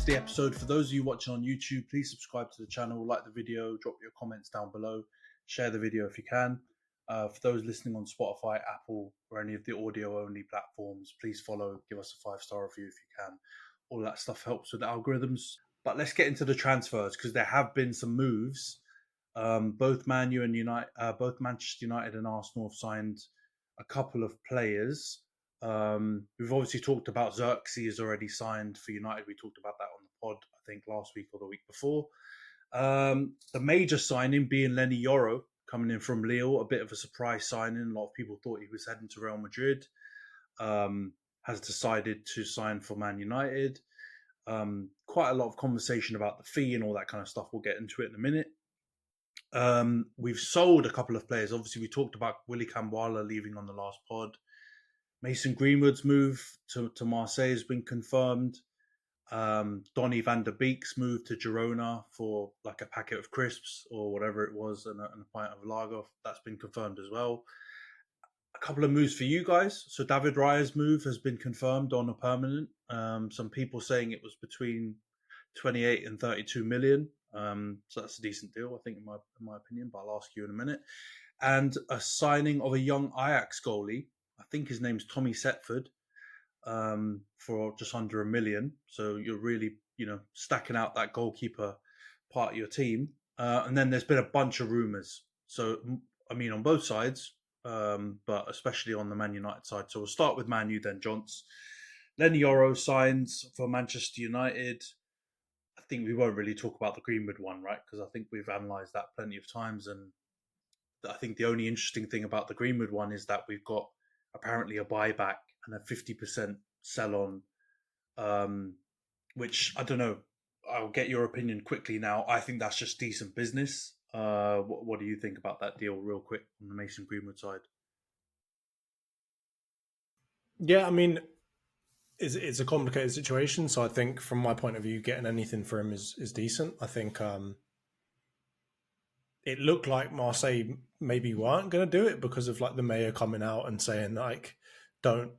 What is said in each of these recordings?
the episode. For those of you watching on YouTube, please subscribe to the channel, like the video, drop your comments down below, share the video if you can. For those listening on Spotify, Apple, or any of the audio-only platforms, please follow, give us a 5-star review if you can. All that stuff helps with the algorithms. But let's get into the transfers, because there have been some moves. Both Manchester United and Arsenal have signed a couple of players. We've obviously talked about Xerxes has already signed for United. We talked about that on the pod, I think, last week or the week before. The major signing being Lenny Yoro, coming in from Lille, a bit of a surprise signing. A lot of people thought he was heading to Real Madrid. Has decided to sign for Man United. Quite a lot of conversation about the fee and all that kind of stuff. We'll get into it in a minute. We've sold a couple of players. Obviously, we talked about Willy Kambwala leaving on the last pod. Mason Greenwood's move to Marseille has been confirmed. Donny van der Beek's move to Girona for like a packet of crisps or whatever it was and a pint of lager, that's been confirmed as well. A couple of moves for you guys. So David Raya's move has been confirmed on a permanent. Some people saying it was between 28 and 32 million. So that's a decent deal, I think, in my opinion, but I'll ask you in a minute. And a signing of a young Ajax goalie. I think his name's Tommy Setford, for just under $1 million. So you're really, stacking out that goalkeeper part of your team. And then there's been a bunch of rumours. So, I mean, on both sides, but especially on the Man United side. So we'll start with Man U then, Jonts. Lenny Yoro signs for Manchester United. I think we won't really talk about the Greenwood one, right? Because I think we've analysed that plenty of times. And I think the only interesting thing about the Greenwood one is that we've got apparently a buyback and a 50% sell on, which I don't know. I'll get your opinion quickly now. I think that's just decent business. What do you think about that deal, real quick, on the Mason Greenwood side? Yeah, I mean, it's a complicated situation. So I think, from my point of view, getting anything for him is decent. I think it looked like Marseille maybe weren't going to do it because of like the mayor coming out and saying like, don't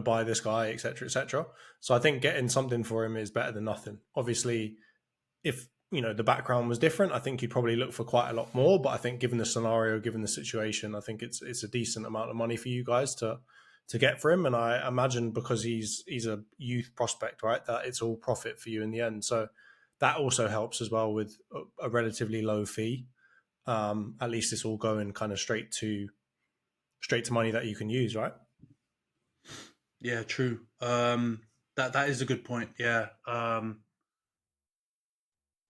buy this guy, etc., etc. So I think getting something for him is better than nothing. Obviously, if the background was different, I think you'd probably look for quite a lot more. But I think, given the scenario, given the situation, I think it's a decent amount of money for you guys to get for him. And I imagine, because he's a youth prospect, right, that it's all profit for you in the end. So that also helps as well with a relatively low fee. At least it's all going kind of straight to money that you can use, right? Yeah, true. That is a good point. Yeah.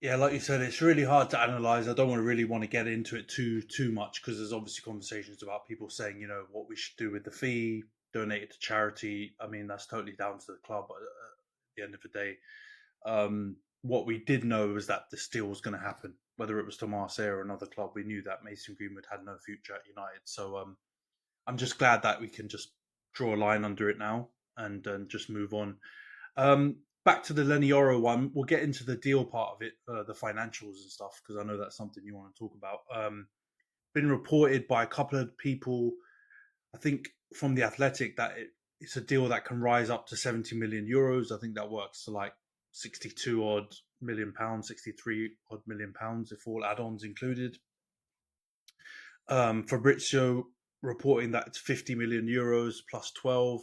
Yeah, like you said, it's really hard to analyze. I don't really want to get into it too much, because there's obviously conversations about people saying, what we should do with the fee, donate it to charity. I mean, that's totally down to the club at the end of the day. What we did know was that this deal was going to happen, whether it was to Marseille or another club. We knew that Mason Greenwood had no future at United. So I'm just glad that we can just draw a line under it now and just move on. Back to the Lenny Yoro one, we'll get into the deal part of it, the financials and stuff, because I know that's something you want to talk about. Been reported by a couple of people, I think from The Athletic, that it's a deal that can rise up to 70 million euros. I think that works to like 62 odd million pounds, 63 odd million pounds if all add-ons included. Fabrizio reporting that it's 50 million euros plus 12,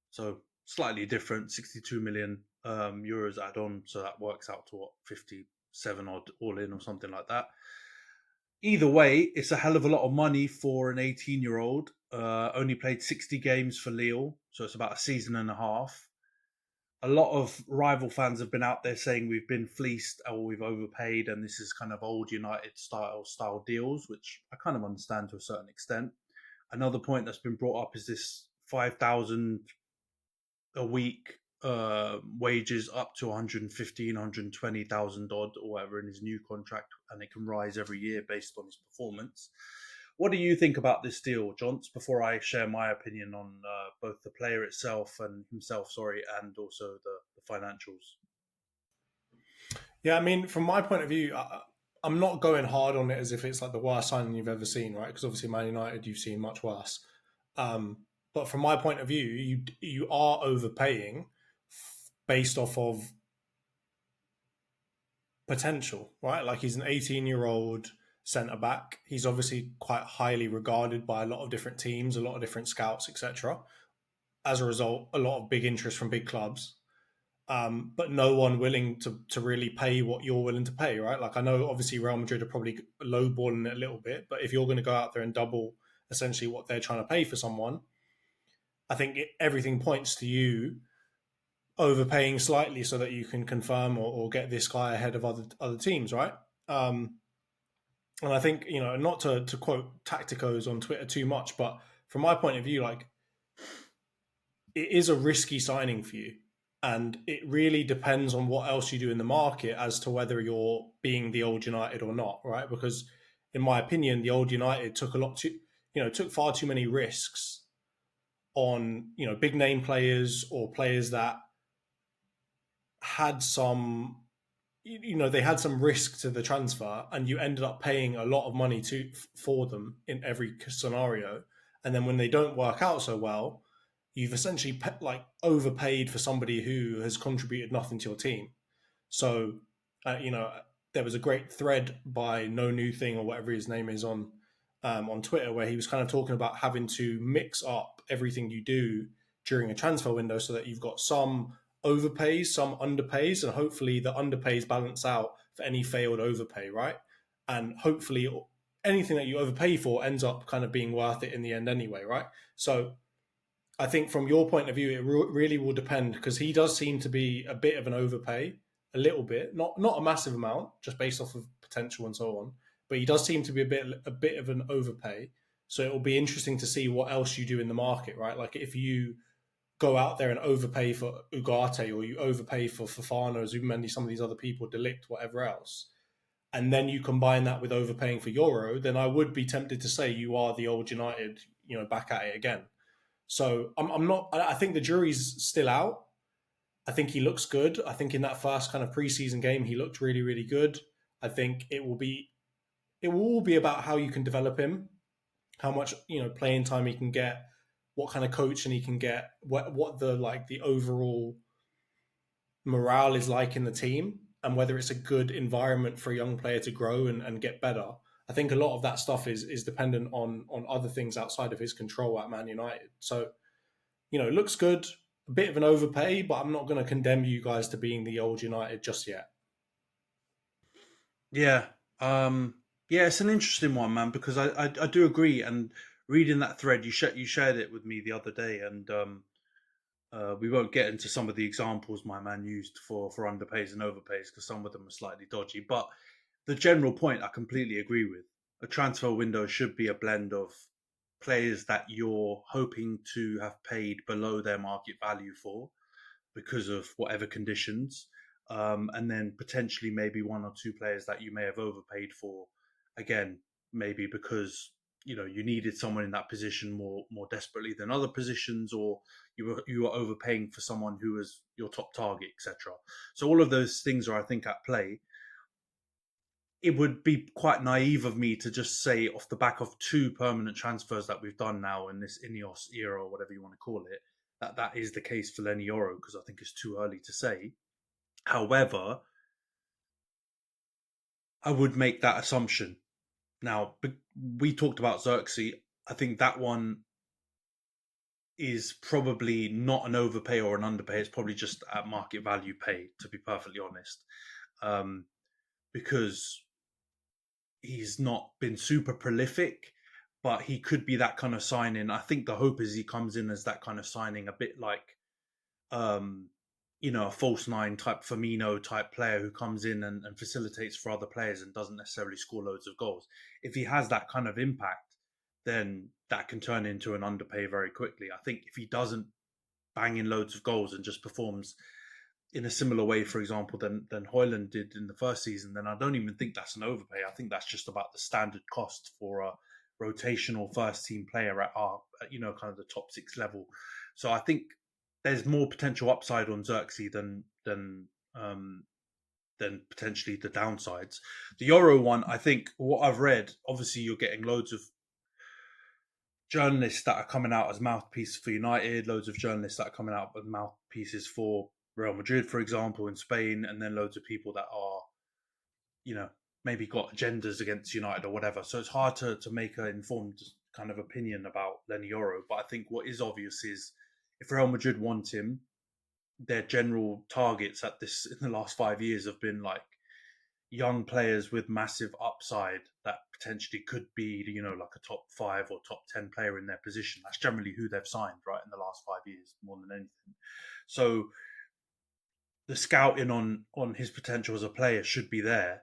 so slightly different, 62 million euros add-on, so that works out to 57 odd all in or something like that. Either way, it's a hell of a lot of money for an 18-year-old. Only played 60 games for Lille, so it's about a season and a half. A lot of rival fans have been out there saying we've been fleeced or we've overpaid, and this is kind of old United style deals, which I kind of understand to a certain extent. Another point that's been brought up is this 5,000 a week wages up to 115, 120,000 odd or whatever in his new contract, and it can rise every year based on his performance. What do you think about this deal, Johns, before I share my opinion on both the player itself and himself, and also the financials? Yeah, I mean, from my point of view, I'm not going hard on it as if it's like the worst signing you've ever seen, right? Because obviously Man United, you've seen much worse. But from my point of view, you are overpaying based off of potential, right? Like he's an 18-year-old centre back. He's obviously quite highly regarded by a lot of different teams, a lot of different scouts, etc. As a result, a lot of big interest from big clubs. But no one willing to really pay what you're willing to pay, right? Like I know obviously Real Madrid are probably lowballing it a little bit, but if you're going to go out there and double essentially what they're trying to pay for someone, I think everything points to you overpaying slightly so that you can confirm or get this guy ahead of other teams, right? And I think, not to quote tacticos on Twitter too much, but from my point of view, like it is a risky signing for you. And it really depends on what else you do in the market as to whether you're being the old United or not, right? Because in my opinion, the old United took took far too many risks on, big name players or players that had some they had some risk to the transfer, and you ended up paying a lot of money for them in every scenario. And then when they don't work out so well, you've essentially overpaid for somebody who has contributed nothing to your team. So, there was a great thread by No New Thing or whatever his name is on Twitter, where he was kind of talking about having to mix up everything you do during a transfer window so that you've got some overpays, some underpays, and hopefully the underpays balance out for any failed overpay, right? And hopefully anything that you overpay for ends up kind of being worth it in the end anyway, right? So I think from your point of view, it really will depend, because he does seem to be a bit of an overpay, a little bit, not a massive amount, just based off of potential and so on. But he does seem to be a bit of an overpay. So it will be interesting to see what else you do in the market, right? Like if you go out there and overpay for Ugarte, or you overpay for Fofana, Zubimendi, some of these other people, Delict, whatever else, and then you combine that with overpaying for Yoro, then I would be tempted to say you are the old United, back at it again. So I'm not. I think the jury's still out. I think he looks good. I think in that first kind of preseason game, he looked really, really good. I think it will all be about how you can develop him, how much playing time he can get, what kind of coaching he can get, what the overall morale is like in the team, and whether it's a good environment for a young player to grow and get better. I think a lot of that stuff is dependent on other things outside of his control at Man United. So, it looks good, a bit of an overpay, but I'm not going to condemn you guys to being the old United just yet. Yeah. Yeah, it's an interesting one, man, because I do agree. And reading that thread, you shared it with me the other day, and we won't get into some of the examples my man used for underpays and overpays, because some of them are slightly dodgy. But the general point I completely agree with. A transfer window should be a blend of players that you're hoping to have paid below their market value for because of whatever conditions, and then potentially maybe one or two players that you may have overpaid for, again, maybe because you needed someone in that position more desperately than other positions, or you were overpaying for someone who was your top target, etc. So all of those things are, I think, at play. It would be quite naive of me to just say off the back of two permanent transfers that we've done now in this Ineos era, or whatever you want to call it, that is the case for Lenny Yoro, because I think it's too early to say. However, I would make that assumption. Now, we talked about Xerxes. I think that one is probably not an overpay or an underpay. It's probably just at market value pay, to be perfectly honest, because he's not been super prolific, but he could be that kind of signing. I think the hope is he comes in as that kind of signing, a bit like, um, a false nine type Firmino type player who comes in and facilitates for other players and doesn't necessarily score loads of goals. If he has that kind of impact, then that can turn into an underpay very quickly. I think if he doesn't bang in loads of goals and just performs in a similar way, for example, than Højlund did in the first season, then I don't even think that's an overpay. I think that's just about the standard cost for a rotational first team player at our, kind of the top six level. So I think there's more potential upside on Xerxes than potentially the downsides. The Yoro one, I think what I've read, obviously you're getting loads of journalists that are coming out as mouthpieces for United, loads of journalists that are coming out as mouthpieces for Real Madrid, for example, in Spain, and then loads of people that are, you know, maybe got agendas against United or whatever. So it's hard to make an informed kind of opinion about Lenny Yoro. But I think what is obvious is if Real Madrid want him, their general targets at this in the last 5 years have been like young players with massive upside that potentially could be, like a top 5 or top 10 player in their position. That's generally who they've signed, right, in the last 5 years, more than anything. So the scouting on his potential as a player should be there.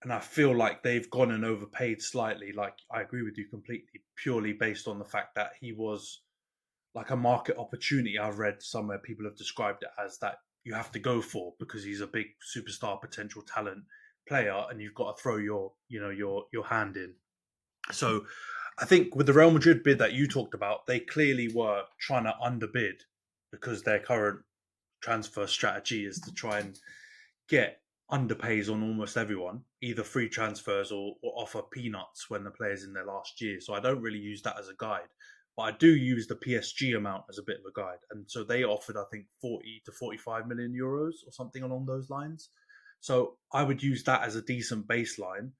And I feel like they've gone and overpaid slightly. Like, I agree with you completely, purely based on the fact that he was like a market opportunity. I've read somewhere people have described it as that you have to go for because he's a big superstar potential talent player, and you've got to throw your hand in. So I think with the Real Madrid bid that you talked about, they clearly were trying to underbid because their current transfer strategy is to try and get underpays on almost everyone, either free transfers or offer peanuts when the player's in their last year. So I don't really use that as a guide, but I do use the PSG amount as a bit of a guide. And so they offered, I think, 40 to 45 million euros or something along those lines. So I would use that as a decent baseline.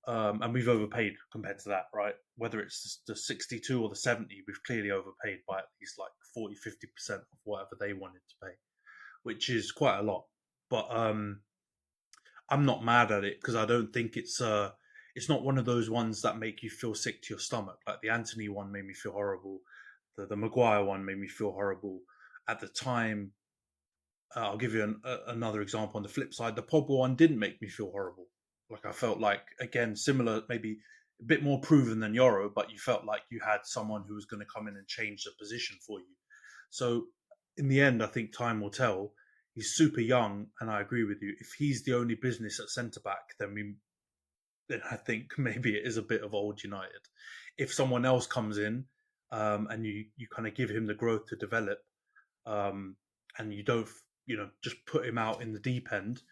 And we've overpaid compared to that, right? Whether it's the 62 or the 70, we've clearly overpaid by at least like 40, 50% of whatever they wanted to pay, which is quite a lot. But I'm not mad at it because I don't think it's not one of those ones that make you feel sick to your stomach. Like the Antony one made me feel horrible. The Maguire one made me feel horrible. At the time, I'll give you another example on the flip side. The Pogba one didn't make me feel horrible. Like I felt like, again, similar, maybe a bit more proven than Yoro, but you felt like you had someone who was going to come in and change the position for you. So in the end, I think time will tell. He's super young, and I agree with you. If he's the only business at centre back, then I think maybe it is a bit of old United. If someone else comes in, and you kind of give him the growth to develop, um, and you don't, just put him out in the deep end,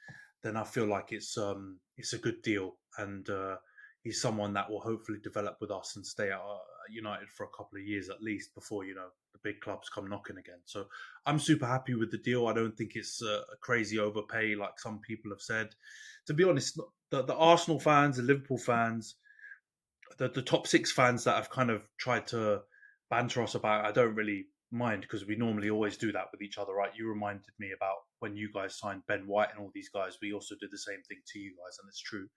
then I feel like it's a good deal, and he's someone that will hopefully develop with us and stay at United for a couple of years at least before the big clubs come knocking again. So I'm super happy with the deal. I don't think it's a crazy overpay like some people have said. To be honest, the Arsenal fans, the Liverpool fans, the top 6 fans that have kind of tried to banter us about, I don't really mind because we normally always do that with each other, right? You reminded me about when you guys signed Ben White and all these guys. We also did the same thing to you guys, and it's true.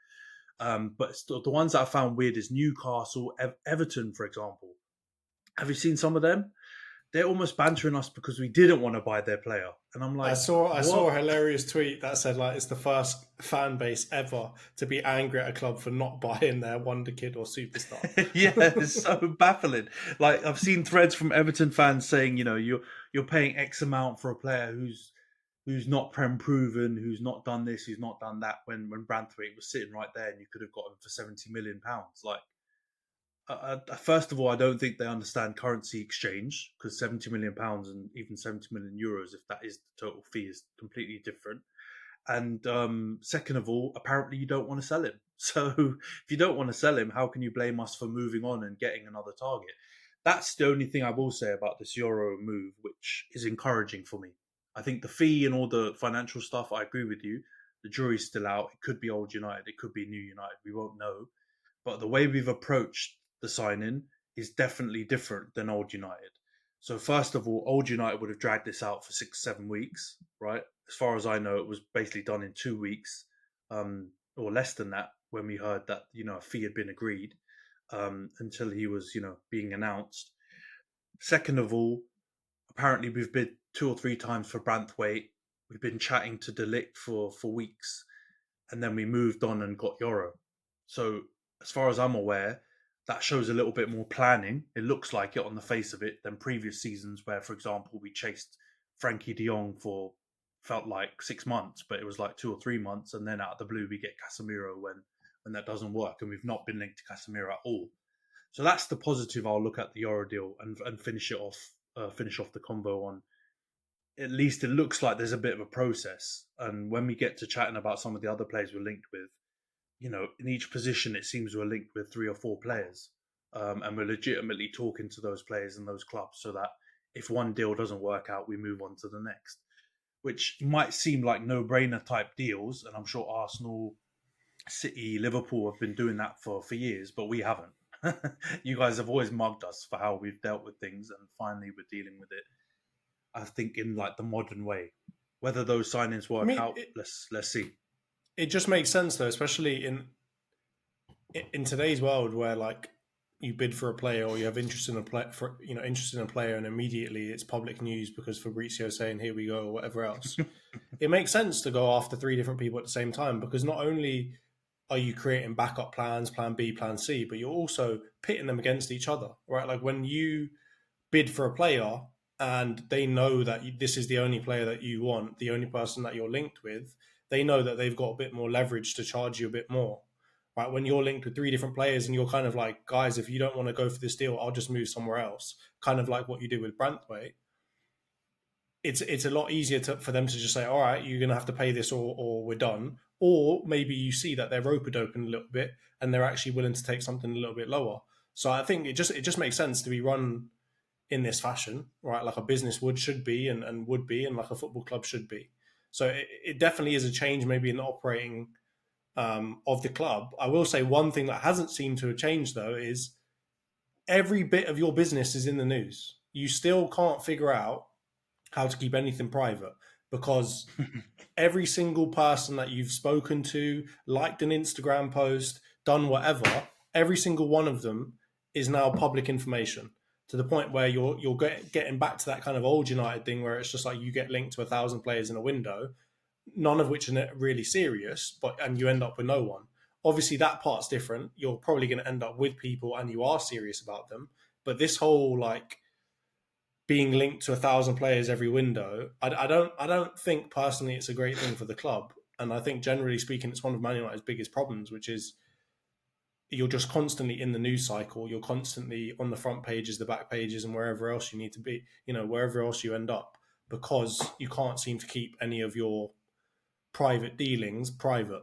But still, the ones that I found weird is Newcastle, Everton, for example. Have you seen some of them? They're almost bantering us because we didn't want to buy their player, and I'm I like, saw I saw what? a hilarious tweet that said like it's the first fan base ever to be angry at a club for not buying their wonder kid or superstar. Yeah, it's so baffling. Like I've seen threads from Everton fans saying, you're paying X amount for a player who's not prem proven, who's not done this, who's not done that. When Branthwaite was sitting right there, and you could have got him for £70 million. Like, first of all, I don't think they understand currency exchange because £70 million and even €70 million, if that is the total fee, is completely different. And second of all, apparently you don't want to sell him. So if you don't want to sell him, how can you blame us for moving on and getting another target? That's the only thing I will say about this Euro move, which is encouraging for me. I think the fee and all the financial stuff, I agree with you. The jury's still out. It could be old United. It could be new United. We won't know. But the way we've approached the signing is definitely different than old United. So first of all, old United would have dragged this out for 6, 7 weeks, right? As far as I know, it was basically done in 2 weeks, or less than that, when we heard that a fee had been agreed, until he was being announced. Second of all, apparently we've bid 2 or 3 times for Branthwaite. We've been chatting to Delict for weeks, and then we moved on and got Yoro. So as far as I'm aware, that shows a little bit more planning. It looks like it on the face of it than previous seasons, where, for example, we chased Frankie De Jong for felt like 6 months, but it was like 2 or 3 months, and then out of the blue we get Casemiro when that doesn't work, and we've not been linked to Casemiro at all. So that's the positive. I'll look at the Euro deal and finish it off. Finish off the convo on. At least it looks like there's a bit of a process, and when we get to chatting about some of the other players we're linked with, in each position, it seems we're linked with 3 or 4 players, and we're legitimately talking to those players and those clubs so that if one deal doesn't work out, we move on to the next. which might seem like no-brainer type deals, and I'm sure Arsenal, City, Liverpool have been doing that for years, but we haven't. You guys have always mugged us for how we've dealt with things, and finally we're dealing with it, I think, in like the modern way. Whether those signings I work mean, out, let's see. it just makes sense though, especially in today's world where like you bid for a player or you have interest in a interest in a player, and immediately it's public news because Fabrizio's saying here we go or whatever else. It makes sense to go after three different people at the same time, because not only are you creating backup plans, plan B, plan C, but you're also pitting them against each other, right? Like when you bid for a player and they know that this is the only player that you want, the only person that you're linked with, they know that they've got a bit more leverage to charge you a bit more. Right, when you're linked with three different players and you're kind of like, guys, if you don't want to go for this deal, I'll just move somewhere else. Kind of like what you did with Branthwaite. It's a lot easier for them to just say, all right, you're going to have to pay this, or we're done. Or maybe you see that they're rope open a little bit and they're actually willing to take something a little bit lower. So I think it just makes sense to be run in this fashion, right? Like a business should be and would be, and like a football club should be. So it definitely is a change, maybe in the operating of the club. I will say one thing that hasn't seemed to have changed though is every bit of your business is in the news. You still can't figure out how to keep anything private, because every single person that you've spoken to, liked an Instagram post, done whatever, every single one of them is now public information, to the point where you're getting back to that kind of old United thing where it's just like you get linked to 1,000 players in a window, none of which are really serious, and you end up with no one. Obviously, that part's different. You're probably going to end up with people and you are serious about them. But this whole like being linked to 1,000 players every window, I don't think personally it's a great thing for the club. And I think generally speaking, it's one of Man United's biggest problems, which is you're just constantly in the news cycle. You're constantly on the front pages, the back pages, and wherever else you need to be, wherever else you end up, because you can't seem to keep any of your private dealings private.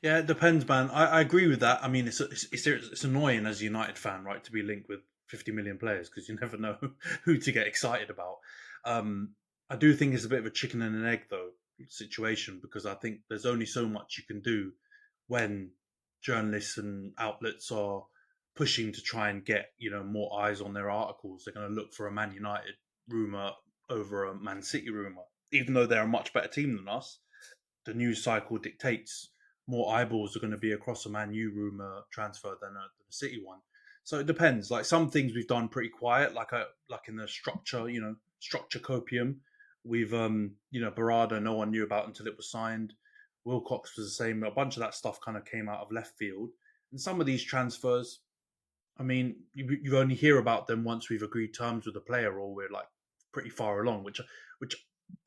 Yeah, it depends, man. I agree with that. I mean, it's annoying as a United fan, right, to be linked with 50 million players, because you never know who to get excited about. I do think it's a bit of a chicken and an egg though situation, because I think there's only so much you can do when journalists and outlets are pushing to try and get more eyes on their articles. They're going to look for a Man United rumor over a Man City rumor, even though they're a much better team than us. The news cycle dictates more eyeballs are going to be across a Man U rumor transfer than a City one. So it depends. Like some things we've done pretty quiet, like in the structure copium. We've Barada, no one knew about until it was signed. Wilcox was the same. A bunch of that stuff kind of came out of left field. And some of these transfers, I mean, you only hear about them once we've agreed terms with the player or we're like pretty far along, which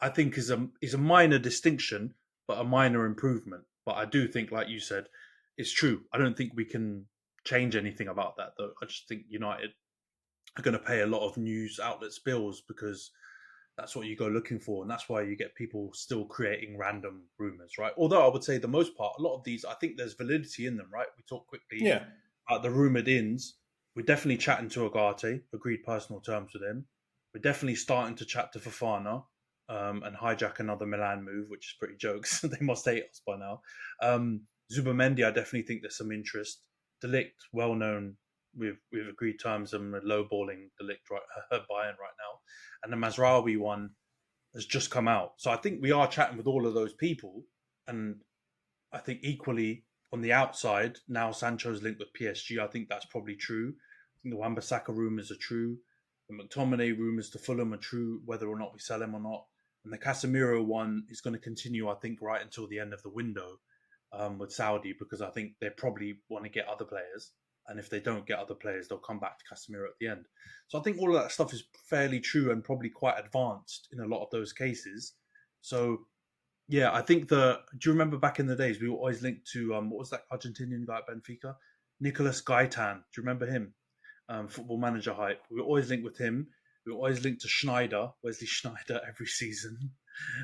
I think is a minor distinction, but a minor improvement. But I do think, like you said, it's true. I don't think we can change anything about that, though. I just think United are going to pay a lot of news outlets' bills because that's what you go looking for, and that's why you get people still creating random rumors, right? Although I would say the most part, a lot of these, I think there's validity in them, right? We talk quickly Yeah. about the rumored ins. We're definitely chatting to Agate, agreed personal terms with him. We're definitely starting to chat to Fofana and hijack another Milan move, which is pretty jokes. They must hate us by now. Zubamendi, I definitely think there's some interest. Delict, well known, we've agreed terms and we're lowballing Delict Bayern right now. And the Mazraoui one has just come out. So I think we are chatting with all of those people. And I think equally on the outside, now Sancho's linked with PSG. I think that's probably true. I think the Wan-Bissaka rumours are true. The McTominay rumours to Fulham are true, whether or not we sell him or not. And the Casemiro one is going to continue, I think, right until the end of the window with Saudi, because I think they probably want to get other players. And if they don't get other players, they'll come back to Casemiro at the end. So I think all of that stuff is fairly true and probably quite advanced in a lot of those cases. So, yeah, I think do you remember back in the days, we were always linked to, what was that Argentinian guy at Benfica? Nicolas Gaitan. Do you remember him? Football manager hype. We were always linked with him. We were always linked to Schneider, Wesley Schneider, every season.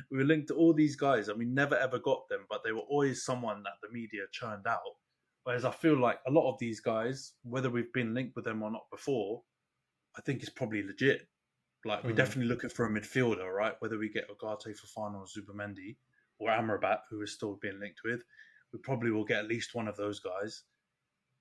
We were linked to all these guys, and we never ever got them, but they were always someone that the media churned out. Whereas I feel like a lot of these guys, whether we've been linked with them or not before, I think it's probably legit. Like, we're definitely looking for a midfielder, right? Whether we get Ugarte, Fofana, or Zubamendi, or Amrabat, who is still being linked with, we probably will get at least one of those guys.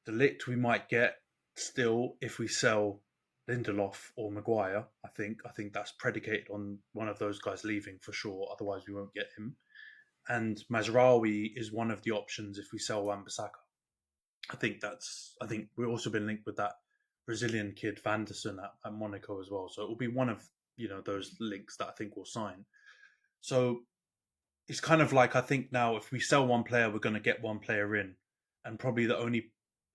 The licked we might get still if we sell Lindelof or Maguire. I think that's predicated on one of those guys leaving for sure. Otherwise, we won't get him. And Mazraoui is one of the options if we sell Wan-Bissaka. I think we've also been linked with that Brazilian kid Vanderson at Monaco as well. So it will be one of those links that I think will sign. So it's kind of like, I think now if we sell one player, we're going to get one player in, and probably the only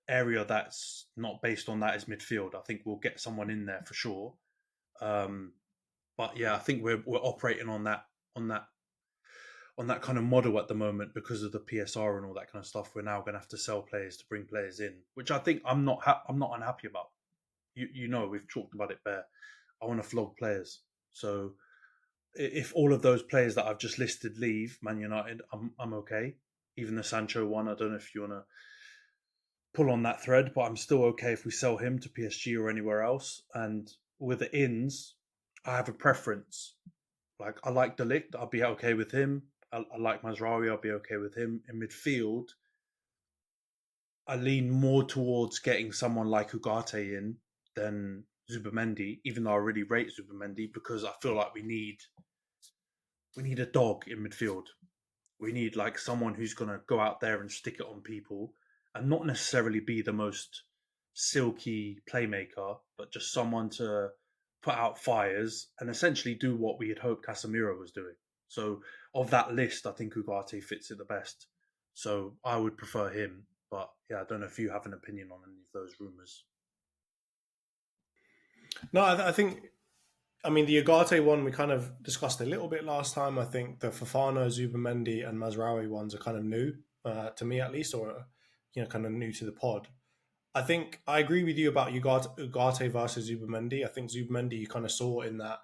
area that's not based on that is midfield. I think we'll get someone in there for sure. But yeah, I think we're operating on that kind of model at the moment because of the PSR and all that kind of stuff. We're now going to have to sell players to bring players in, which I think I'm not unhappy about. We've talked about it there. I want to flog players. So if all of those players that I've just listed leave Man United, I'm okay. Even the Sancho one, I don't know if you want to pull on that thread, but I'm still okay if we sell him to PSG or anywhere else. And with the ins, I have a preference. Like, I like De Ligt, I'll be okay with him. I like Mazraoui, I'll be okay with him. In midfield, I lean more towards getting someone like Ugarte in than Zubamendi, even though I really rate Zubamendi, because I feel like we need a dog in midfield. We need like someone who's going to go out there and stick it on people and not necessarily be the most silky playmaker, but just someone to put out fires and essentially do what we had hoped Casemiro was doing. So of that list, I think Ugarte fits it the best. So I would prefer him. But yeah, I don't know if you have an opinion on any of those rumours. No, I think, I mean, the Ugarte one we kind of discussed a little bit last time. I think the Fofana, Zubamendi, and Mazraoui ones are kind of new to me, at least, or kind of new to the pod. I think I agree with you about Ugarte versus Zubamendi. I think Zubamendi you kind of saw in that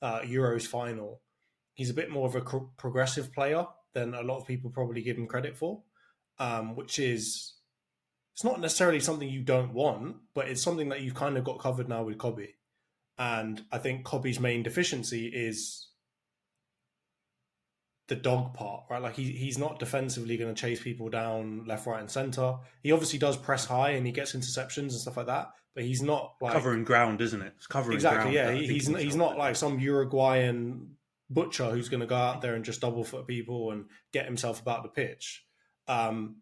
Euros final. He's a bit more of a progressive player than a lot of people probably give him credit for, which is, it's not necessarily something you don't want, but it's something that you've kind of got covered now with Kobe. And I think Kobe's main deficiency is the dog part, right? Like he's not defensively going to chase people down left, right, and center. He obviously does press high and he gets interceptions and stuff like that, but he's not like covering ground, isn't it? It's covering exactly. ground. Yeah, he's not like some Uruguayan butcher who's going to go out there and just double foot people and get himself about the pitch. And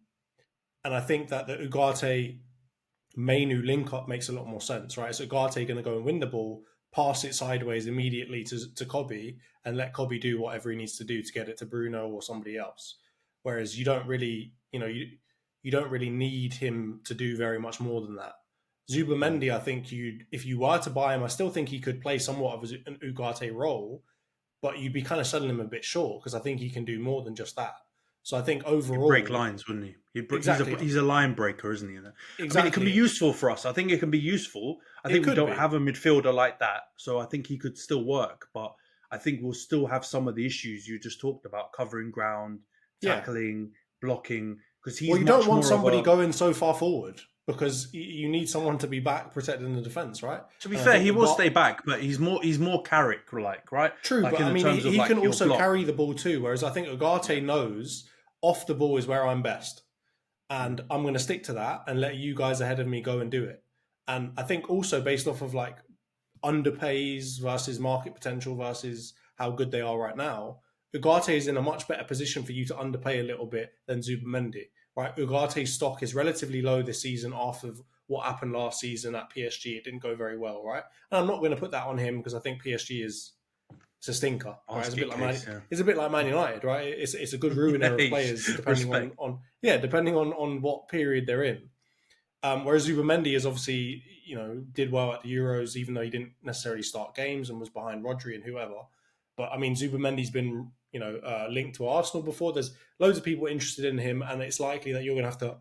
I think that the Ugarte Mainu link up makes a lot more sense, right? So Ugarte going to go and win the ball, pass it sideways immediately to Kobe, and let Kobe do whatever he needs to do to get it to Bruno or somebody else. Whereas you don't really, you don't really need him to do very much more than that. Zubamendi, I think if you were to buy him, I still think he could play somewhat of an Ugarte role, but you'd be kind of selling him a bit short because I think he can do more than just that. So I think overall, he'd break lines, wouldn't he? Exactly. He's a line breaker, isn't he? Exactly. I mean, it can be useful for us. I think it can be useful. I think we don't have a midfielder like that, so I think he could still work. But I think we'll still have some of the issues you just talked about: covering ground, tackling, blocking. Because he's you don't want somebody going so far forward because you need someone to be back protecting the defense, right? To be fair, he will stay back, but he's more Carrick-like, right? True, like but I mean, he can also carry the ball too. Whereas I think Ugarte knows off the ball is where I'm best. And I'm going to stick to that and let you guys ahead of me go and do it. And I think also based off of like underpays versus market potential versus how good they are right now, Ugarte is in a much better position for you to underpay a little bit than Zubamendi, right? Ugarte's stock is relatively low this season after what happened last season at PSG. It didn't go very well, right? And I'm not going to put that on him because I think PSG is a stinker. Right? It's a bit like Man United, right? It's a good ruiner of players depending on what period they're in. Whereas Zubamendi is obviously did well at the Euros, even though he didn't necessarily start games and was behind Rodri and whoever. But I mean, Zubamendi's been linked to Arsenal before. There's loads of people interested in him, and it's likely that you're going to have to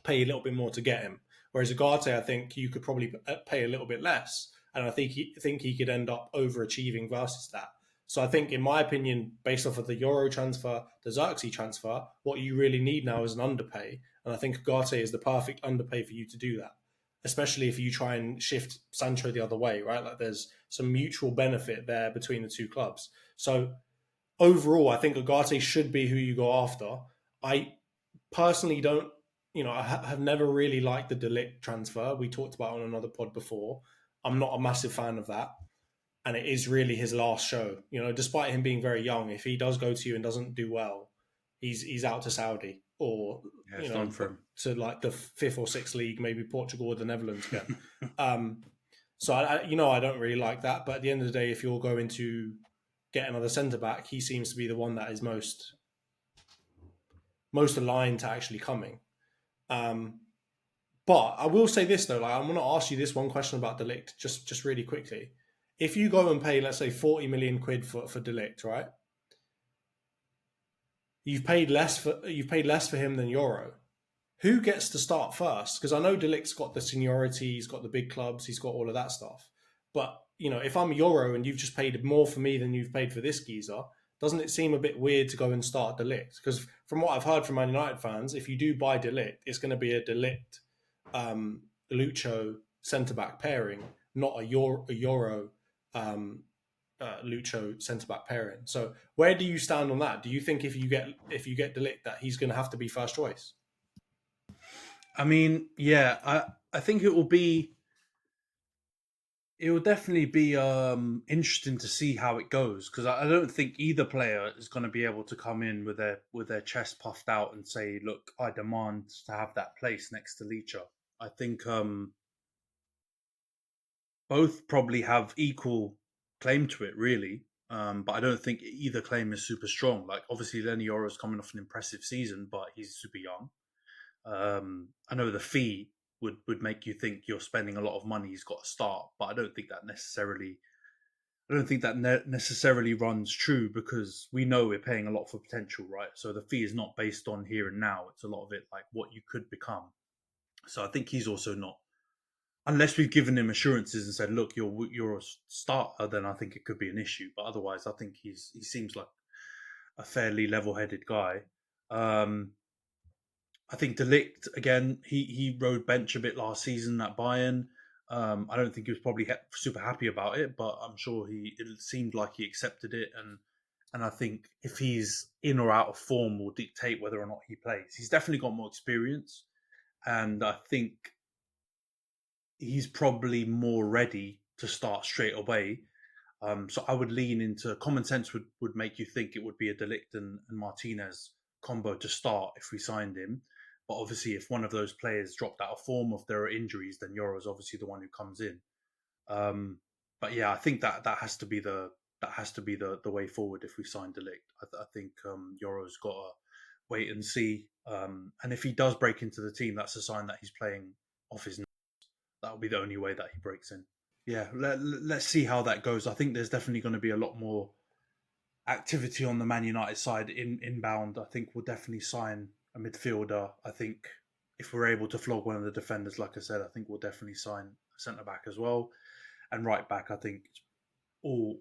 pay a little bit more to get him. Whereas Ugarte, I think you could probably pay a little bit less. And I think he could end up overachieving versus that. So I think, in my opinion, based off of the Yoro transfer, the Xerxes transfer, what you really need now is an underpay. And I think Ugarte is the perfect underpay for you to do that. especially if you try and shift Sancho the other way, right? Like there's some mutual benefit there between the two clubs. So overall, I think Ugarte should be who you go after. I personally don't, I have never really liked the De Ligt transfer. We talked about it on another pod before. I'm not a massive fan of that. And it is really his last show. Despite him being very young, if he does go to you and doesn't do well, he's out to Saudi or done for him. To like the 5th or 6th league, maybe Portugal or the Netherlands again. So I don't really like that. But at the end of the day, if you're going to get another centre back, he seems to be the one that is most aligned to actually coming. But I will say this though, like I'm going to ask you this one question about De Ligt, just really quickly. If you go and pay, let's say, 40 million quid for De Ligt, right? You've paid less for him than Yoro. Who gets to start first? Because I know De Ligt's got the seniority, he's got the big clubs, he's got all of that stuff. But if I'm Yoro and you've just paid more for me than you've paid for this geezer, doesn't it seem a bit weird to go and start De Ligt? Because from what I've heard from Man United fans, if you do buy De Ligt, it's going to be a De Ligt, Lucho centre back pairing, not a Yoro. Lucho centre back pairing. So where do you stand on that? Do you think if you get De Ligt that he's going to have to be first choice? I mean, yeah, I think it will definitely be interesting to see how it goes, because I don't think either player is going to be able to come in with their chest puffed out and say, look, I demand to have that place next to Lucho. I think both probably have equal claim to it, really. But I don't think either claim is super strong. Like, obviously, Lenny Yoro's coming off an impressive season, but he's super young. I know the fee would make you think you're spending a lot of money. He's got to start, but I don't think that necessarily runs true, because we know we're paying a lot for potential, right? So the fee is not based on here and now. It's a lot of it like what you could become. So I think he's also not, unless we've given him assurances and said, look, you're a starter, then I think it could be an issue. But otherwise, I think he seems like a fairly level-headed guy. I think De Ligt, again, he rode bench a bit last season at Bayern. I don't think he was probably super happy about it, but I'm sure it seemed like he accepted it. And I think if he's in or out of form will dictate whether or not he plays. He's definitely got more experience, and I think he's probably more ready to start straight away. So I would lean into common sense would make you think it would be a De Ligt and Martinez combo to start if we signed him. But obviously, if one of those players dropped out of form, if there are injuries, then Yoro is obviously the one who comes in. But yeah, I think that has to be the way forward if we sign De Ligt. I think Yoro's got to wait and see. And if he does break into the team, that's a sign that he's playing off his nose. That'll be the only way that he breaks in. Yeah, let's see how that goes. I think there's definitely going to be a lot more activity on the Man United side inbound. I think we'll definitely sign a midfielder. I think if we're able to flog one of the defenders, like I said, I think we'll definitely sign a centre back as well. And right back, I think all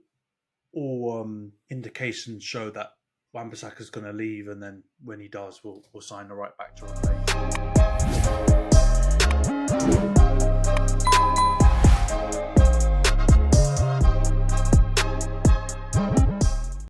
indications show that Wan-Bissaka's going to leave, and then when he does, we'll sign the right back to replace.